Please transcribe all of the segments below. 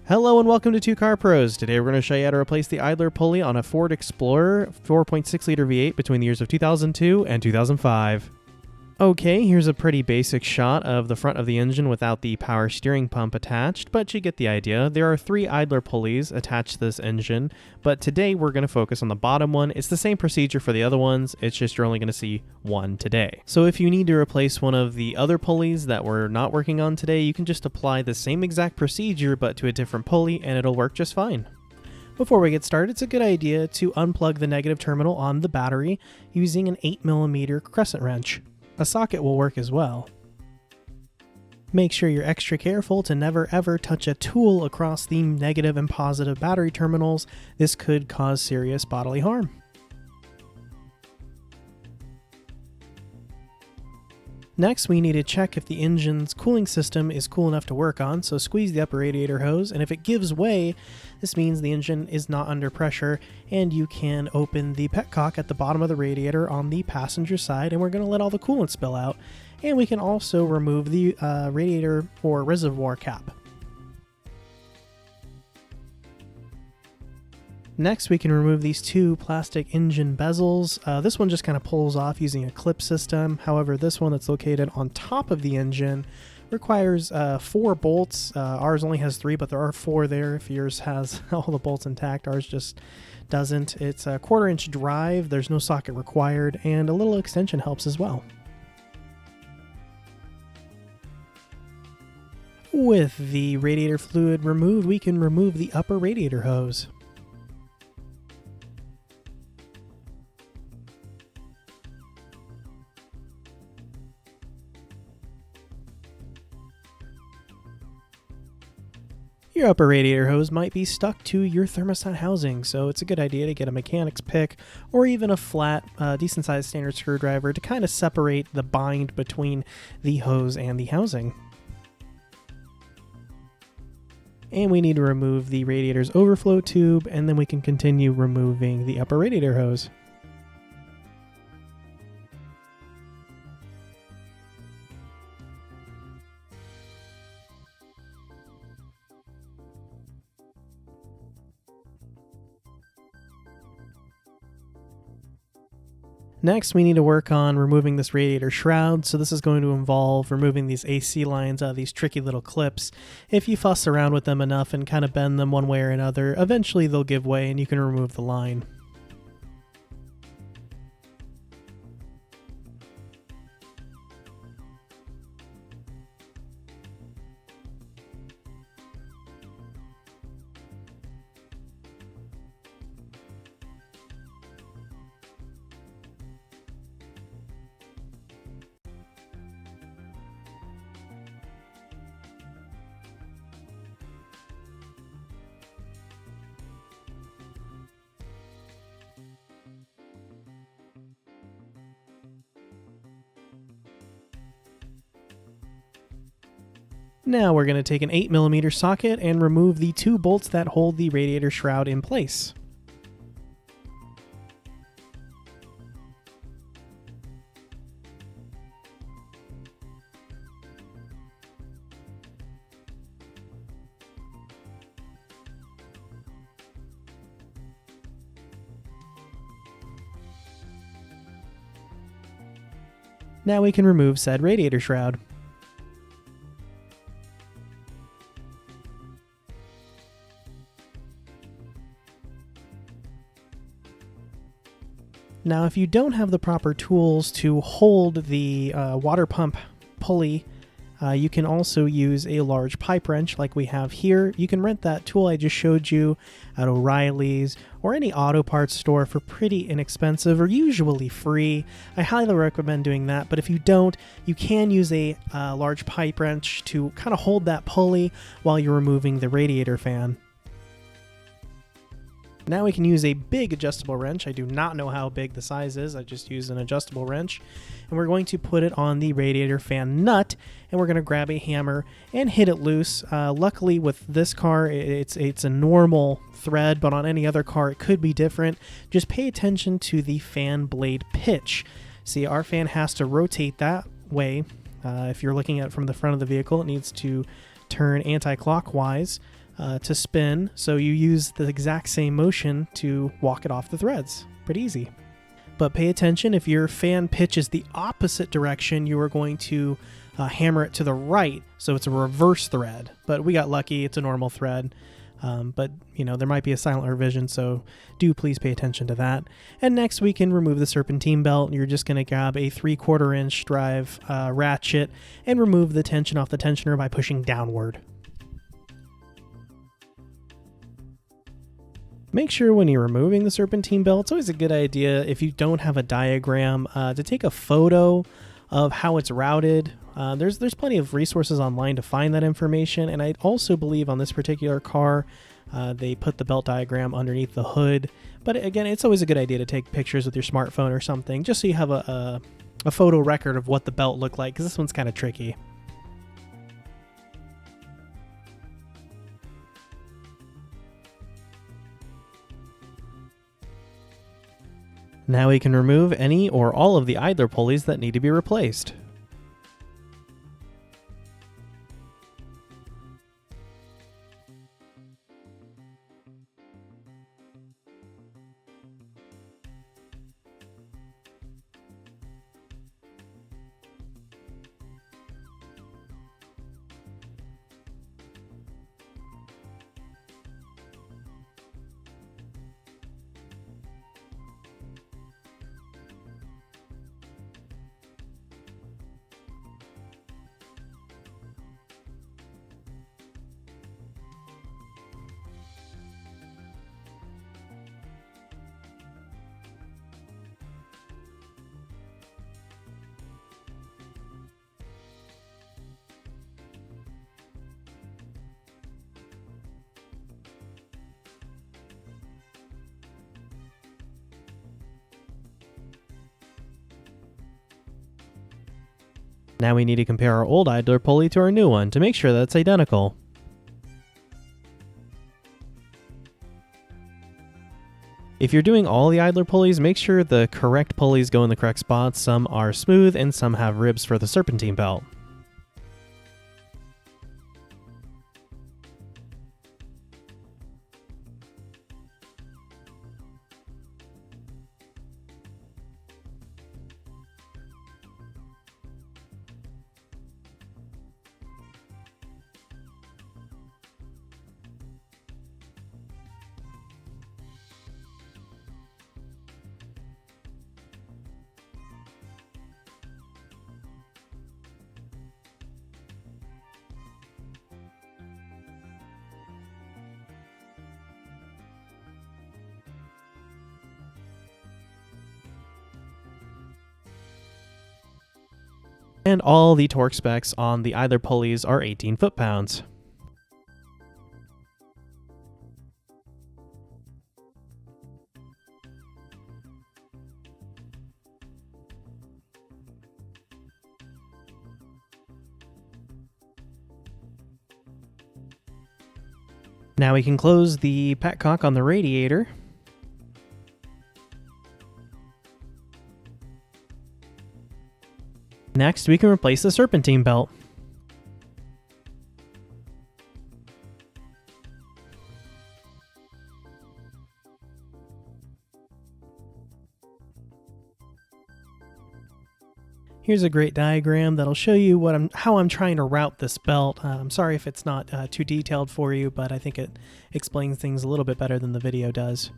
Hello and welcome to Two Car Pros. Today we're going to show you how to replace the idler pulley on a Ford Explorer 4.6 liter V8 between the years of 2002 and 2005. Okay, here's a pretty basic shot of the front of the engine without the power steering pump attached, but you get the idea. There are 3 idler pulleys attached to this engine, but today we're going to focus on the bottom one. It's the same procedure for the other ones, it's just you're only going to see one today. So if you need to replace one of the other pulleys that we're not working on today, you can just apply the same exact procedure but to a different pulley and it'll work just fine. Before we get started, it's a good idea to unplug the negative terminal on the battery using an 8mm crescent wrench. A socket will work as well. Make sure you're extra careful to never ever touch a tool across the negative and positive battery terminals. This could cause serious bodily harm. Next, we need to check if the engine's cooling system is cool enough to work on, so squeeze the upper radiator hose, and if it gives way, this means the engine is not under pressure, and you can open the petcock at the bottom of the radiator on the passenger side, and we're going to let all the coolant spill out. And we can also remove the radiator or reservoir cap. Next, we can remove these 2 plastic engine bezels. This one just kind of pulls off using a clip system. However, this one that's located on top of the engine requires 4 bolts. Ours only has 3, but there are 4 there if yours has all the bolts intact. Ours just doesn't. It's a 1/4-inch drive. There's no socket required, and a little extension helps as well. With the radiator fluid removed, we can remove the upper radiator hose. Your upper radiator hose might be stuck to your thermostat housing, so it's a good idea to get a mechanic's pick or even a flat, decent-sized standard screwdriver to kind of separate the bind between the hose and the housing. And we need to remove the radiator's overflow tube, and then we can continue removing the upper radiator hose. Next, we need to work on removing this radiator shroud, so this is going to involve removing these AC lines out of these tricky little clips. If you fuss around with them enough and kind of bend them one way or another, eventually they'll give way and you can remove the line. Now we're going to take an 8mm socket and remove the 2 bolts that hold the radiator shroud in place. Now we can remove said radiator shroud. Now, if you don't have the proper tools to hold the water pump pulley, you can also use a large pipe wrench like we have here. You can rent that tool I just showed you at O'Reilly's or any auto parts store for pretty inexpensive or usually free. I highly recommend doing that, but if you don't, you can use a large pipe wrench to kind of hold that pulley while you're removing the radiator fan. Now we can use a big adjustable wrench. I do not know how big the size is. I just used an adjustable wrench. And we're going to put it on the radiator fan nut, and we're going to grab a hammer and hit it loose. Luckily with this car, it's a normal thread, but on any other car it could be different. Just pay attention to the fan blade pitch. See, our fan has to rotate that way. If you're looking at it from the front of the vehicle, it needs to turn anti-clockwise. to spin, so you use the exact same motion to walk it off the threads. Pretty easy. But pay attention, if your fan pitches the opposite direction, you are going to hammer it to the right, so it's a reverse thread. But we got lucky, it's a normal thread. But there might be a silent revision, so do please pay attention to that. And next we can remove the serpentine belt. You're just going to grab a 3/4 inch drive ratchet and remove the tension off the tensioner by pushing downward. Make sure when you're removing the serpentine belt, it's always a good idea, if you don't have a diagram, to take a photo of how it's routed. There's plenty of resources online to find that information, and I also believe on this particular car, they put the belt diagram underneath the hood. But again, it's always a good idea to take pictures with your smartphone or something, just so you have a photo record of what the belt looked like, because this one's kind of tricky. Now we can remove any or all of the idler pulleys that need to be replaced. Now we need to compare our old idler pulley to our new one to make sure that it's identical. If you're doing all the idler pulleys, make sure the correct pulleys go in the correct spots. Some are smooth and some have ribs for the serpentine belt. And all the torque specs on the idler pulleys are 18 foot-pounds. Now we can close the petcock on the radiator. Next, we can replace the serpentine belt. Here's a great diagram that'll show you how I'm trying to route this belt. I'm sorry if it's not too detailed for you, but I think it explains things a little bit better than the video does.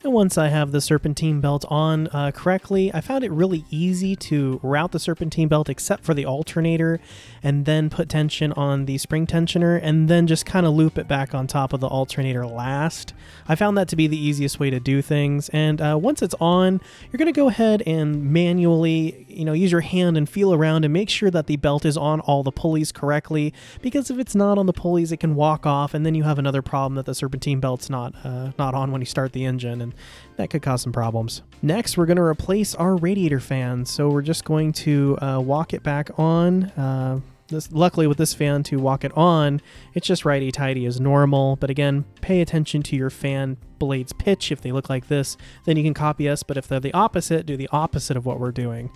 And once I have the serpentine belt on correctly, I found it really easy to route the serpentine belt except for the alternator, and then put tension on the spring tensioner, and then just kind of loop it back on top of the alternator last. I found that to be the easiest way to do things, and once it's on, you're going to go ahead and manually, use your hand and feel around and make sure that the belt is on all the pulleys correctly, because if it's not on the pulleys, it can walk off, and then you have another problem that the serpentine belt's not on when you start the engine, and that could cause some problems. Next, we're going to replace our radiator fan. So we're just going to walk it back on, Luckily with this fan, to walk it on, it's just righty-tighty as normal. But again, pay attention to your fan blade's pitch. If they look like this, then you can copy us. But if they're the opposite, do the opposite of what we're doing.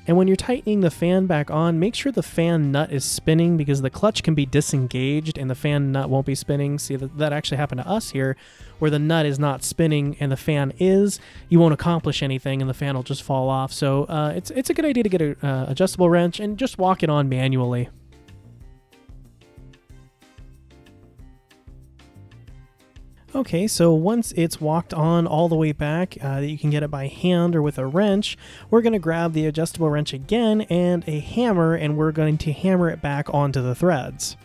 And when you're tightening the fan back on, make sure the fan nut is spinning, because the clutch can be disengaged and the fan nut won't be spinning. See, that actually happened to us here, where the nut is not spinning and the fan is. You won't accomplish anything and the fan will just fall off. So it's a good idea to get an adjustable wrench and just walk it on manually. Okay, so once it's walked on all the way back, you can get it by hand or with a wrench. We're going to grab the adjustable wrench again and a hammer, and we're going to hammer it back onto the threads.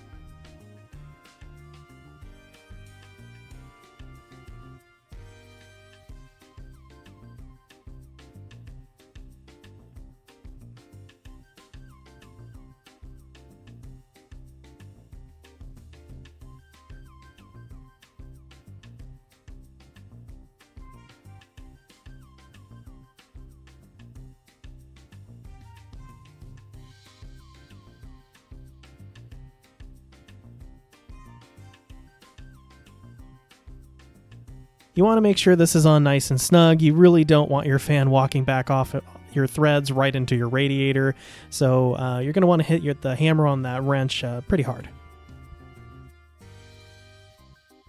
You want to make sure this is on nice and snug. You really don't want your fan walking back off your threads right into your radiator. So you're going to want to hit the hammer on that wrench pretty hard.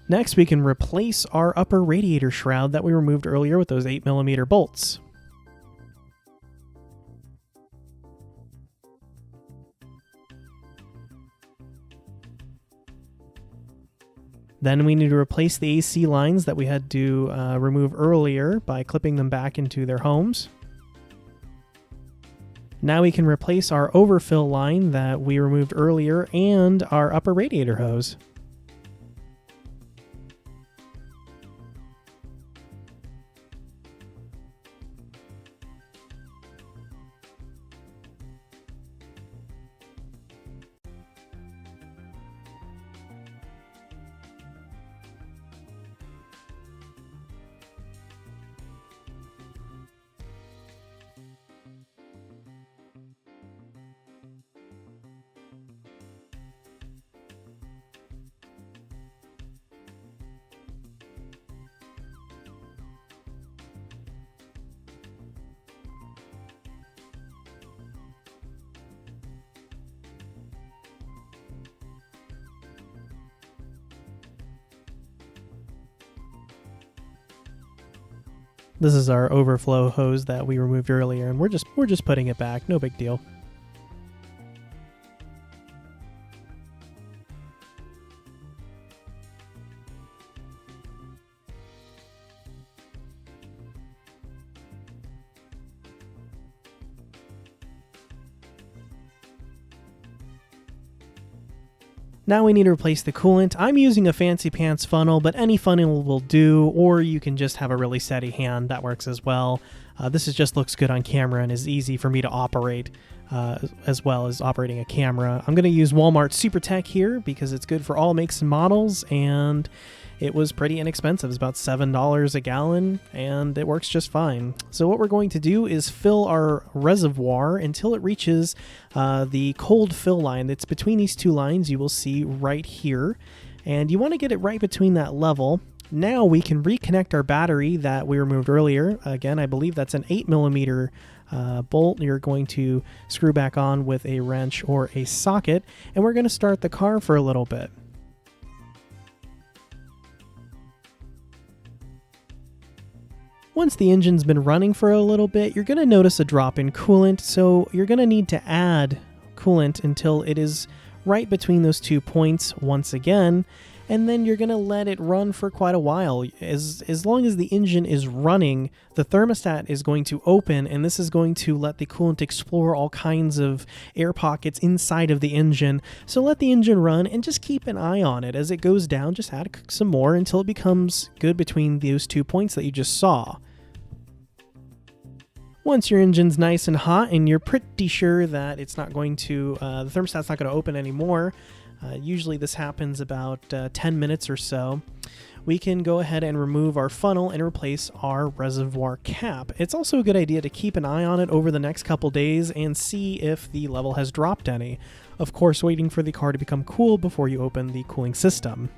Next, we can replace our upper radiator shroud that we removed earlier with those 8mm bolts. Then we need to replace the AC lines that we had to remove earlier by clipping them back into their homes. Now we can replace our overfill line that we removed earlier and our upper radiator hose. This is our overflow hose that we removed earlier, and we're just putting it back. No big deal. Now we need to replace the coolant. I'm using a fancy pants funnel, but any funnel will do, or you can just have a really steady hand. That works as well. This just looks good on camera and is easy for me to operate as well as operating a camera. I'm going to use Walmart Super Tech here because it's good for all makes and models, and it was pretty inexpensive. It's about $7 a gallon, and it works just fine. So what we're going to do is fill our reservoir until it reaches the cold fill line that's between these two lines you will see right here. And you want to get it right between that level. Now we can reconnect our battery that we removed earlier. Again, I believe that's an 8mm bolt you're going to screw back on with a wrench or a socket. And we're going to start the car for a little bit. Once the engine's been running for a little bit, you're going to notice a drop in coolant, so you're going to need to add coolant until it is right between those 2 points once again, and then you're going to let it run for quite a while. As long as the engine is running, the thermostat is going to open, and this is going to let the coolant explore all kinds of air pockets inside of the engine. So let the engine run and just keep an eye on it. As it goes down, just add some more until it becomes good between those 2 points that you just saw. Once your engine's nice and hot and you're pretty sure that it's not going to, the thermostat's not going to open anymore, usually this happens about 10 minutes or so, we can go ahead and remove our funnel and replace our reservoir cap. It's also a good idea to keep an eye on it over the next couple days and see if the level has dropped any. Of course, waiting for the car to become cool before you open the cooling system.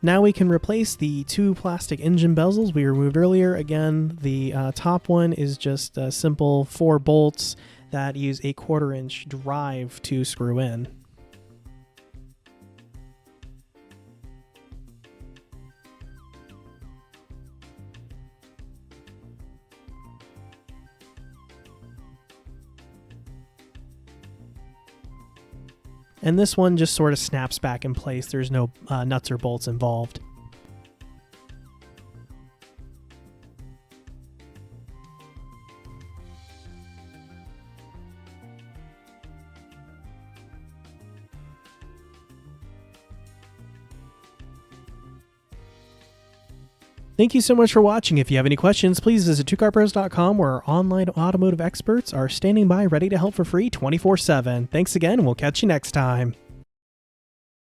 Now we can replace the 2 plastic engine bezels we removed earlier. Again, the top one is just a simple 4 bolts that use a 1/4 inch drive to screw in. And this one just sort of snaps back in place. There's no nuts or bolts involved. Thank you so much for watching. If you have any questions, please visit twocarpros.com, where our online automotive experts are standing by ready to help for free 24/7. Thanks again, and we'll catch you next time.